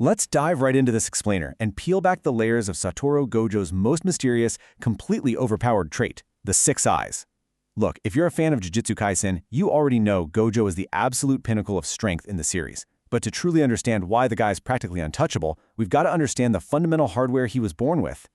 Let's dive right into this explainer and peel back the layers of Satoru Gojo's most mysterious, completely overpowered trait, the six eyes. Look, if you're a fan of Jujutsu Kaisen, you already know Gojo is the absolute pinnacle of strength in the series. But to truly understand why the guy's practically untouchable, we've got to understand the fundamental hardware he was born with.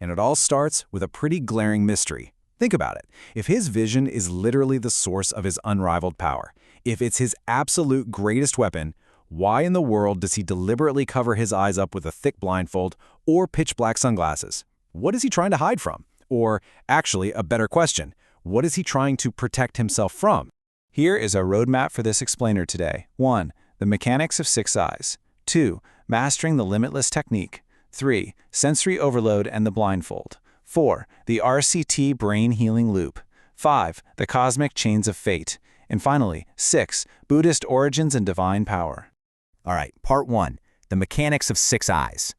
And it all starts with a pretty glaring mystery. Think about it. If his vision is literally the source of his unrivaled power, if it's his absolute greatest weapon, why in the world does he deliberately cover his eyes up with a thick blindfold or pitch-black sunglasses? What is he trying to hide from? Or, actually, a better question, what is he trying to protect himself from? Here is a roadmap for this explainer today. 1. The mechanics of six eyes. 2. Mastering the limitless technique. 3. Sensory overload and the blindfold. 4. The RCT brain healing loop. 5. The cosmic chains of fate. And finally, 6. Buddhist origins and divine power. All right, part 1, the mechanics of six eyes.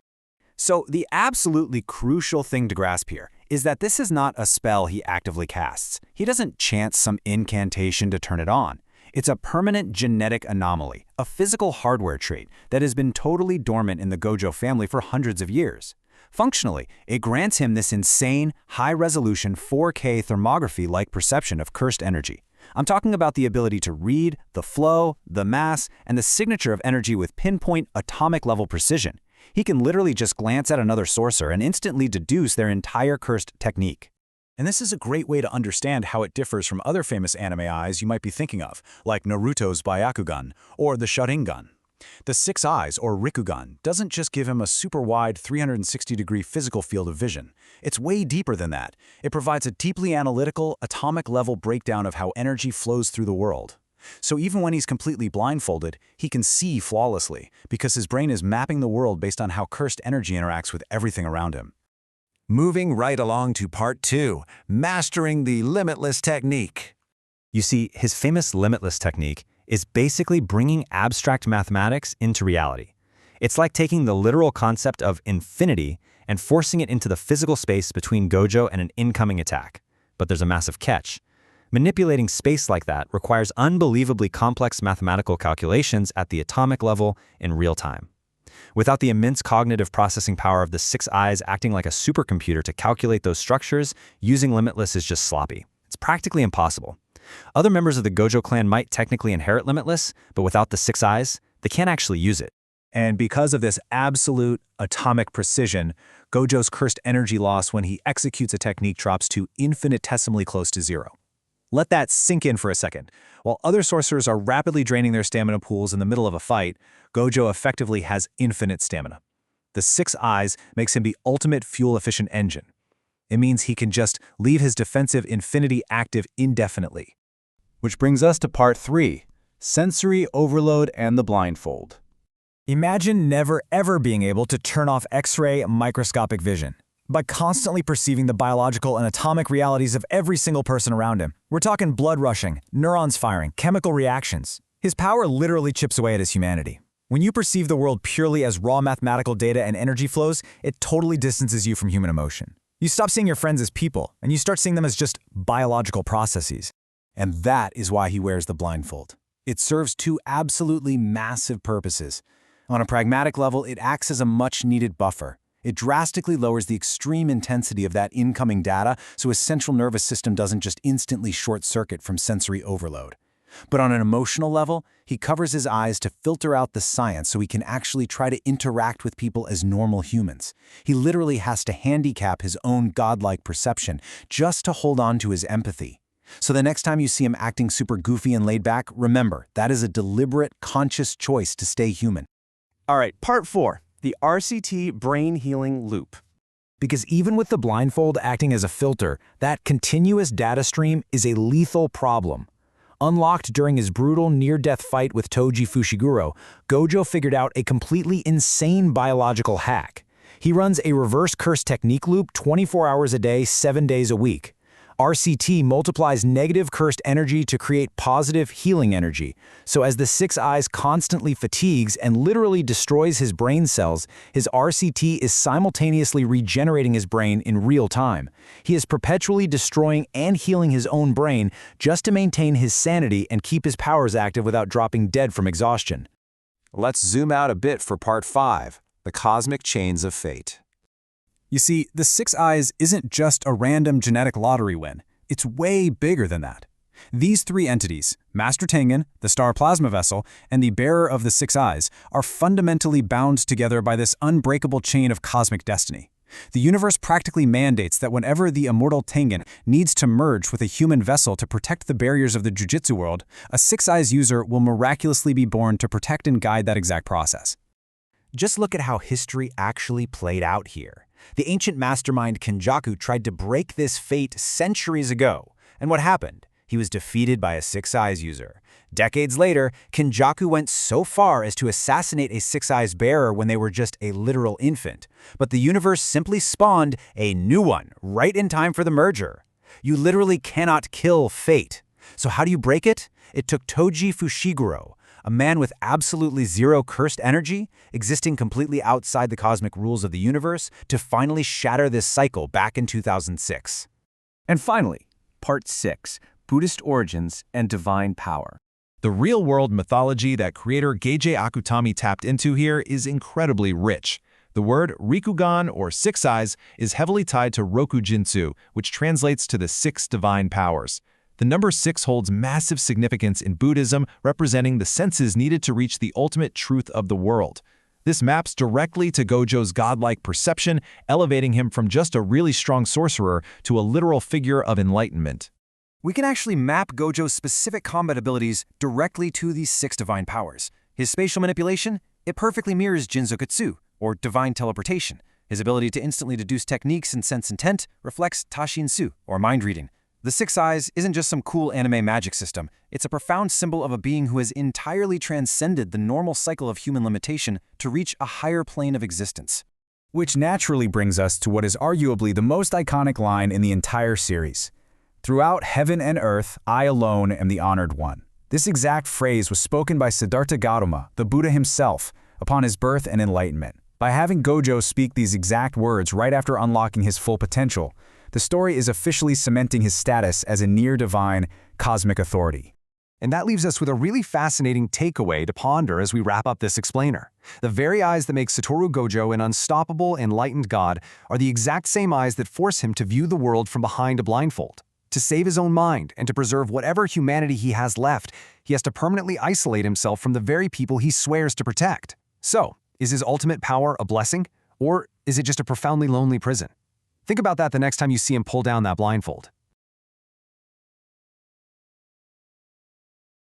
So the absolutely crucial thing to grasp here is that this is not a spell he actively casts. He doesn't chant some incantation to turn it on. It's a permanent genetic anomaly, a physical hardware trait that has been totally dormant in the Gojo family for hundreds of years. Functionally, it grants him this insane, high-resolution 4K thermography-like perception of cursed energy. I'm talking about the ability to read the flow, the mass, and the signature of energy with pinpoint atomic-level precision. He can literally just glance at another sorcerer and instantly deduce their entire cursed technique. And this is a great way to understand how it differs from other famous anime eyes you might be thinking of, like Naruto's Byakugan or the Sharingan. The six eyes, or Rikugan, doesn't just give him a super-wide 360-degree physical field of vision. It's way deeper than that. It provides a deeply analytical, atomic-level breakdown of how energy flows through the world. So even when he's completely blindfolded, he can see flawlessly, because his brain is mapping the world based on how cursed energy interacts with everything around him. Moving right along to part 2, mastering the limitless technique. You see, his famous limitless technique is basically bringing abstract mathematics into reality. It's like taking the literal concept of infinity and forcing it into the physical space between Gojo and an incoming attack. But there's a massive catch. Manipulating space like that requires unbelievably complex mathematical calculations at the atomic level in real time. Without the immense cognitive processing power of the six eyes acting like a supercomputer to calculate those structures, using limitless is just sloppy. It's practically impossible. Other members of the Gojo clan might technically inherit limitless, but without the six eyes, they can't actually use it. And because of this absolute atomic precision, Gojo's cursed energy loss when he executes a technique drops to infinitesimally close to zero. Let that sink in for a second. While other sorcerers are rapidly draining their stamina pools in the middle of a fight, Gojo effectively has infinite stamina. The six eyes makes him the ultimate fuel-efficient engine. It means he can just leave his defensive infinity active indefinitely. Which brings us to part 3, sensory overload and the blindfold. Imagine never ever being able to turn off X-ray microscopic vision. By constantly perceiving the biological and atomic realities of every single person around him. We're talking blood rushing, neurons firing, chemical reactions. His power literally chips away at his humanity. When you perceive the world purely as raw mathematical data and energy flows, it totally distances you from human emotion. You stop seeing your friends as people, and you start seeing them as just biological processes. And that is why he wears the blindfold. It serves two absolutely massive purposes. On a pragmatic level, it acts as a much-needed buffer. It drastically lowers the extreme intensity of that incoming data so his central nervous system doesn't just instantly short-circuit from sensory overload. But on an emotional level, he covers his eyes to filter out the science so he can actually try to interact with people as normal humans. He literally has to handicap his own godlike perception just to hold on to his empathy. So the next time you see him acting super goofy and laid back, remember, that is a deliberate, conscious choice to stay human. All right, part 4, the RCT brain healing loop. Because even with the blindfold acting as a filter, that continuous data stream is a lethal problem. Unlocked during his brutal near-death fight with Toji Fushiguro, Gojo figured out a completely insane biological hack. He runs a reverse curse technique loop 24 hours a day, 7 days a week. RCT multiplies negative cursed energy to create positive healing energy. So as the six eyes constantly fatigues and literally destroys his brain cells, his RCT is simultaneously regenerating his brain in real time. He is perpetually destroying and healing his own brain just to maintain his sanity and keep his powers active without dropping dead from exhaustion. Let's zoom out a bit for part 5, the cosmic chains of fate. You see, the Six Eyes isn't just a random genetic lottery win. It's way bigger than that. These three entities, Master Tengen, the star plasma vessel, and the bearer of the Six Eyes, are fundamentally bound together by this unbreakable chain of cosmic destiny. The universe practically mandates that whenever the immortal Tengen needs to merge with a human vessel to protect the barriers of the Jujutsu world, a Six Eyes user will miraculously be born to protect and guide that exact process. Just look at how history actually played out here. The ancient mastermind Kenjaku tried to break this fate centuries ago. And what happened? He was defeated by a Six Eyes user. Decades later, Kenjaku went so far as to assassinate a Six Eyes bearer when they were just a literal infant. But the universe simply spawned a new one right in time for the merger. You literally cannot kill fate. So how do you break it? It took Toji Fushiguro, a man with absolutely zero cursed energy, existing completely outside the cosmic rules of the universe, to finally shatter this cycle back in 2006. And finally, Part 6, Buddhist Origins and Divine Power. The real-world mythology that creator Geiji Akutami tapped into here is incredibly rich. The word Rikugan, or Six Eyes, is heavily tied to Roku Jinsu, which translates to the six divine powers. The number 6 holds massive significance in Buddhism, representing the senses needed to reach the ultimate truth of the world. This maps directly to Gojo's godlike perception, elevating him from just a really strong sorcerer to a literal figure of enlightenment. We can actually map Gojo's specific combat abilities directly to these 6 divine powers. His spatial manipulation, it perfectly mirrors Jinzokutsu, or divine teleportation. His ability to instantly deduce techniques and sense intent reflects Tashinsu, or mind reading. The Six Eyes isn't just some cool anime magic system. It's a profound symbol of a being who has entirely transcended the normal cycle of human limitation to reach a higher plane of existence. Which naturally brings us to what is arguably the most iconic line in the entire series. Throughout heaven and earth, I alone am the honored one. This exact phrase was spoken by Siddhartha Gautama, the Buddha himself, upon his birth and enlightenment. By having Gojo speak these exact words right after unlocking his full potential, the story is officially cementing his status as a near-divine, cosmic authority. And that leaves us with a really fascinating takeaway to ponder as we wrap up this explainer. The very eyes that make Satoru Gojo an unstoppable, enlightened god are the exact same eyes that force him to view the world from behind a blindfold. To save his own mind and to preserve whatever humanity he has left, he has to permanently isolate himself from the very people he swears to protect. So, is his ultimate power a blessing? Or is it just a profoundly lonely prison? Think about that the next time you see him pull down that blindfold.